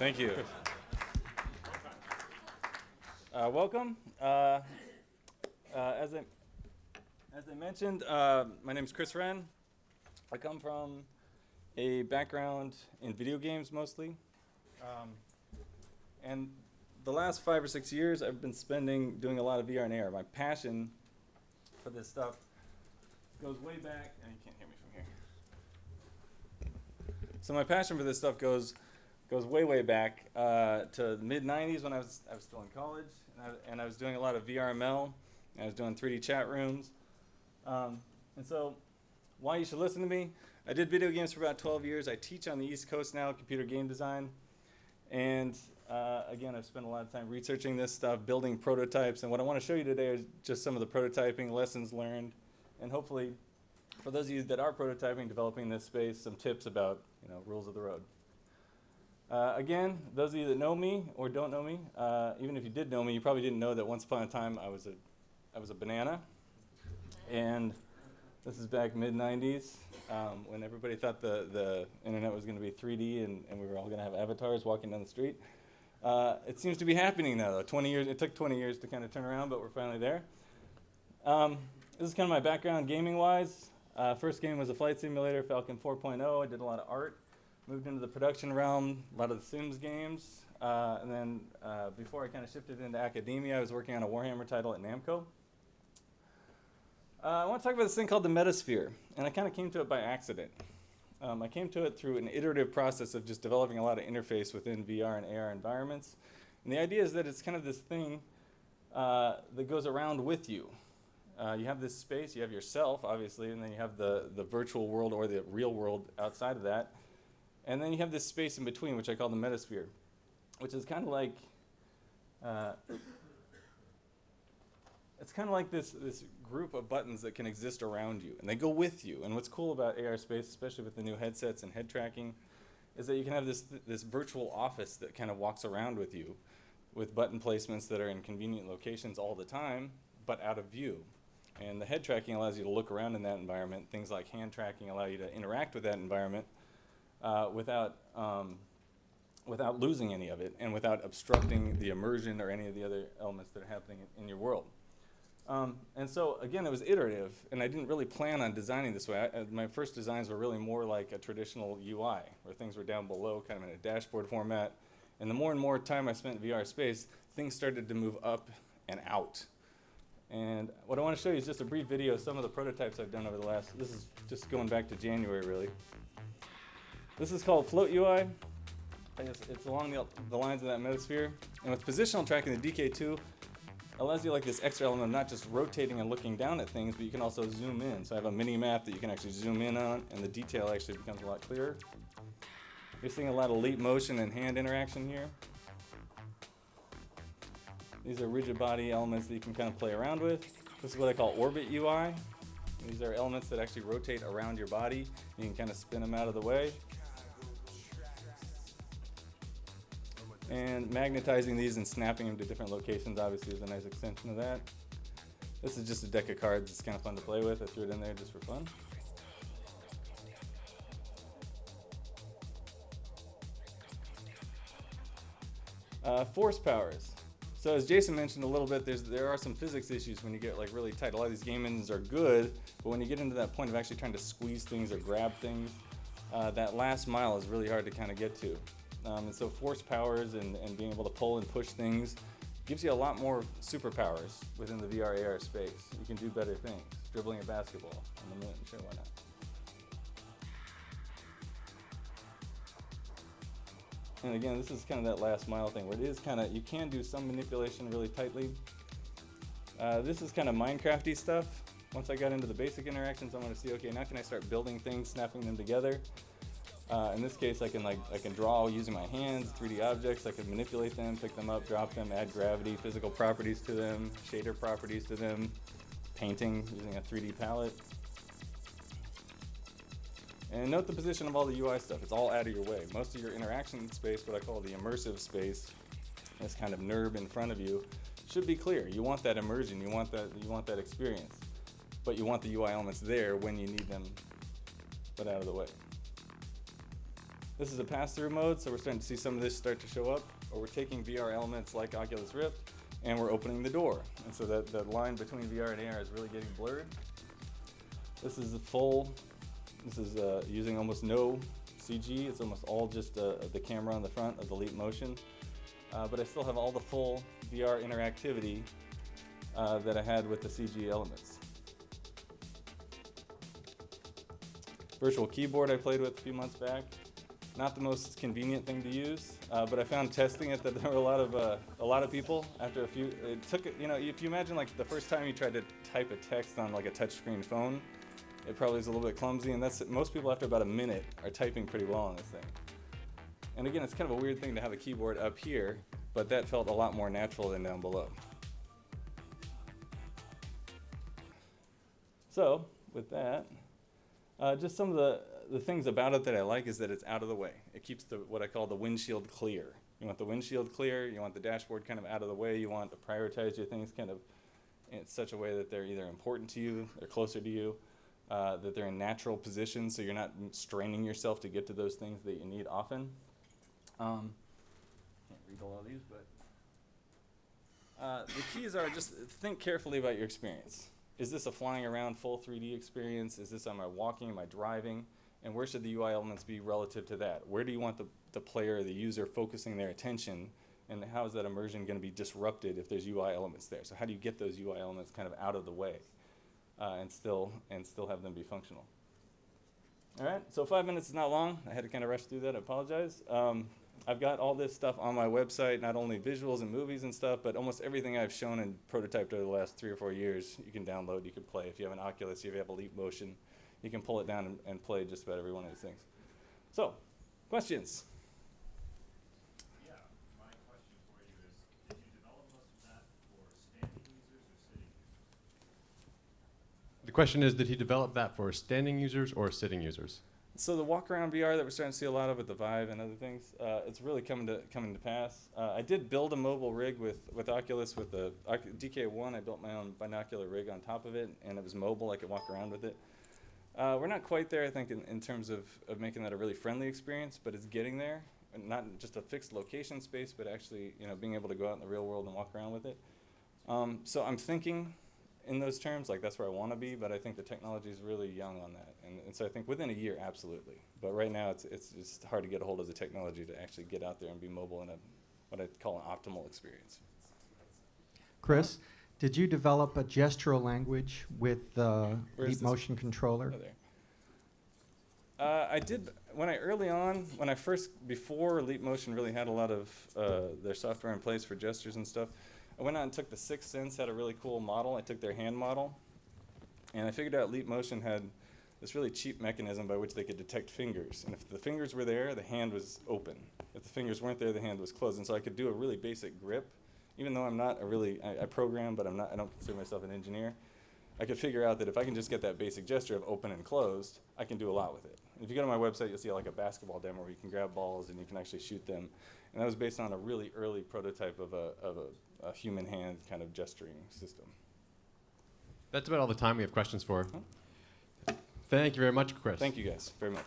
Thank you. Welcome. As I mentioned, my name is Wren. I come from a background in video games mostly. And the last 5 or 6 years I've been spending doing a lot of VR and AR. My passion for this stuff goes way back, and you can't hear me from here. So my passion for this stuff goes way back to the mid-90s when I was still in college, and I was doing a lot of VRML, and I was doing 3D chat rooms. And so why you should listen to me, I did video games for about 12 years. I teach on the East Coast now, computer game design. And again, I've spent a lot of time researching this stuff, building prototypes. And what I want to show you today is just some of the prototyping lessons learned. And hopefully, for those of you that are prototyping, developing this space, some tips about rules of the road. Again, those of you that know me or don't know me, even if you did know me, you probably didn't know that once upon a time I was a banana. And this is back mid-90s when everybody thought the internet was going to be 3D and we were all going to have avatars walking down the street. It seems to be happening now, though. 20 years. It took 20 years to kind of turn around, but we're finally there. This is kind of my background gaming-wise. First game was a flight simulator, Falcon 4.0. I did a lot of art. Moved into the production realm, a lot of the Sims games. And then before I kind of shifted into academia, I was working on a Warhammer title at Namco. I want to talk about this thing called the Metasphere, and I kind of came to it by accident. I came to it through an iterative process of just developing a lot of interface within VR and AR environments. And the idea is that it's kind of this thing that goes around with you. You have this space, you have yourself, obviously, and then you have the virtual world or the real world outside of that. And then you have this space in between, which I call the Metasphere, which is kind of like it's kind of like this group of buttons that can exist around you, and they go with you. And what's cool about AR space, especially with the new headsets and head tracking, is that you can have this virtual office that kind of walks around with you, with button placements that are in convenient locations all the time, but out of view. And the head tracking allows you to look around in that environment. Things like hand tracking allow you to interact with that environment without losing any of it and without obstructing the immersion or any of the other elements that are happening in your world. And so, again, it was iterative, and I didn't really plan on designing this way. My first designs were really more like a traditional UI, where things were down below, kind of in a dashboard format. And the more and more time I spent in VR space, things started to move up and out. And what I want to show you is just a brief video of some of the prototypes I've done over the last, this is just going back to January, really. This is called Float UI. It's along the lines of that Metasphere. And with positional tracking, the DK2 allows you like this extra element of not just rotating and looking down at things, but you can also zoom in. So I have a mini map that you can actually zoom in on, and the detail actually becomes a lot clearer. You're seeing a lot of leap motion and hand interaction here. These are rigid body elements that you can kind of play around with. This is what I call Orbit UI. These are elements that actually rotate around your body. You can kind of spin them out of the way. And magnetizing these and snapping them to different locations obviously is a nice extension of that. This is just a deck of cards. It's kind of fun to play with. I threw it in there just for fun. Force powers. So as Jason mentioned a little bit, there are some physics issues when you get like really tight. A lot of these game engines are good, but when you get into that point of actually trying to squeeze things or grab things, that last mile is really hard to kind of get to. And so force powers and being able to pull and push things gives you a lot more superpowers within the VR AR space. You can do better things, dribbling a basketball in a minute and show why not. And again, this is kind of that last mile thing where it is kind of, you can do some manipulation really tightly. This is kind of Minecraft-y stuff. Once I got into the basic interactions, I want to see, okay, now can I start building things, snapping them together? In this case, I can draw using my hands, 3D objects. I can manipulate them, pick them up, drop them, add gravity, physical properties to them, shader properties to them, painting using a 3D palette. And note the position of all the UI stuff. It's all out of your way. Most of your interaction space, what I call the immersive space, this kind of NURB in front of you, should be clear. You want that immersion. You want that experience. But you want the UI elements there when you need them, but out of the way. This is a pass-through mode, so we're starting to see some of this start to show up. Or we're taking VR elements like Oculus Rift, and we're opening the door. And so that line between VR and AR is really getting blurred. This is using almost no CG. It's almost all just the camera on the front of the Leap Motion. But I still have all the full VR interactivity that I had with the CG elements. Virtual keyboard I played with a few months back. Not the most convenient thing to use, but I found testing it that there were a lot of people after a few. It took, you know, if you imagine like the first time you tried to type a text on like a touchscreen phone, it probably is a little bit clumsy, and that's most people after about a minute are typing pretty well on this thing. And again, it's kind of a weird thing to have a keyboard up here, but that felt a lot more natural than down below. So with that, just some of the things about it that I like is that it's out of the way. It keeps what I call the windshield clear. You want the windshield clear, you want the dashboard kind of out of the way, you want to prioritize your things kind of in such a way that they're either important to you, they're closer to you, that they're in natural positions so you're not straining yourself to get to those things that you need often. Can't read all of these, but the keys are just think carefully about your experience. Is this a flying around full 3D experience? Is this, am I walking, am I driving? And where should the UI elements be relative to that? Where do you want the player or the user focusing their attention? And how is that immersion going to be disrupted if there's UI elements there? So how do you get those UI elements kind of out of the way and still have them be functional? All right, so 5 minutes is not long. I had to kind of rush through that, I apologize. I've got all this stuff on my website, not only visuals and movies and stuff, but almost everything I've shown and prototyped over the last 3 or 4 years, you can download, you can play. If you have an Oculus, if you have a Leap Motion, you can pull it down and play just about every one of these things. So, questions? Yeah, my question for you is, did you develop most of that for standing users or sitting users? The question is, did he develop that for standing users or sitting users? So the walk-around VR that we're starting to see a lot of with the Vive and other things, it's really coming to pass. I did build a mobile rig with Oculus with the DK1. I built my own binocular rig on top of it, and it was mobile. I could walk around with it. We're not quite there, I think, in terms of making that a really friendly experience, but it's getting there. And not just a fixed location space, but actually, you know, being able to go out in the real world and walk around with it. So I'm thinking in those terms, like that's where I want to be, but I think the technology is really young on that. And so I think within a year, absolutely. But right now, it's just hard to get a hold of the technology to actually get out there and be mobile in what I call an optimal experience. Chris, did you develop a gestural language with the Leap Motion controller? Oh, there. I did, before Leap Motion really had a lot of their software in place for gestures and stuff, I went out and took the 6th Sense, had a really cool model. I took their hand model, and I figured out Leap Motion had this really cheap mechanism by which they could detect fingers. And if the fingers were there, the hand was open. If the fingers weren't there, the hand was closed. And so I could do a really basic grip, even though I'm not I program, but I don't consider myself an engineer. I could figure out that if I can just get that basic gesture of open and closed, I can do a lot with it. And if you go to my website, you'll see like a basketball demo where you can grab balls and you can actually shoot them. And that was based on a really early prototype of a human hand kind of gesturing system. That's about all the time we have questions for. Thank you very much, Chris. Thank you guys very much.